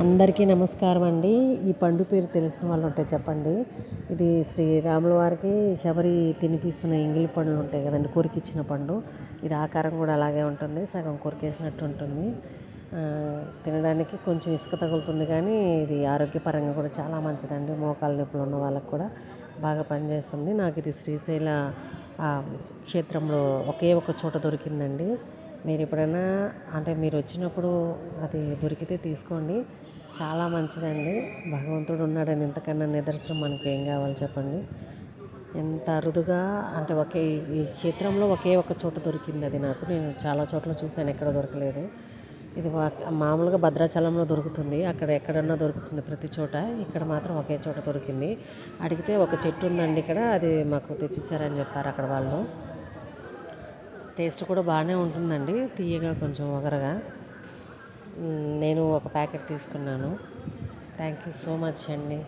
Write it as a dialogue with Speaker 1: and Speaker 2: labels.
Speaker 1: అందరికీ నమస్కారం అండి. ఈ పండు పేరు తెలిసిన వాళ్ళు ఉంటే చెప్పండి. ఇది శ్రీరాముల వారికి శబరి తినిపిస్తున్న ఎంగిలి పండ్లు ఉంటాయి కదండి, కొరికిచ్చిన పండు. ఇది ఆకారం కూడా అలాగే ఉంటుంది, సగం కొరికేసినట్టు ఉంటుంది. తినడానికి కొంచెం ఇసుక తగులుతుంది, కానీ ఇది ఆరోగ్యపరంగా కూడా చాలా మంచిదండి. మోకాళ్ళ నొప్పులు ఉన్న వాళ్ళకి కూడా బాగా పనిచేస్తుంది. నాకు ఇది శ్రీశైల క్షేత్రంలో ఒకే ఒక చోట దొరికిందండి. మీరు ఎప్పుడైనా మీరు వచ్చినప్పుడు అది దొరికితే తీసుకోండి, చాలా మంచిదండి. భగవంతుడు ఉన్నాడని ఇంతకన్నా నిదర్శనం మనకి ఏం కావాలి చెప్పండి. ఎంత అరుదుగా ఈ క్షేత్రంలో ఒకే ఒక చోట దొరికింది అది నాకు. నేను చాలా చోట్ల చూశాను, ఎక్కడ దొరకలేదు. ఇది మామూలుగా భద్రాచలంలో దొరుకుతుంది, అక్కడ ఎక్కడన్నా దొరుకుతుంది ప్రతి చోట. ఇక్కడ మాత్రం ఒకే చోట దొరికింది. అడిగితే ఒక చెట్టు ఉందండి ఇక్కడ, అది మాకు తెచ్చిచ్చారని చెప్పారు అక్కడ వాళ్ళు. టేస్ట్ కూడా బాగానే ఉంటుందండి, తీయగా కొంచెం వగరగా. నేను ఒక ప్యాకెట్ తీసుకున్నాను. థ్యాంక్ యూ సో మచ్ అండి.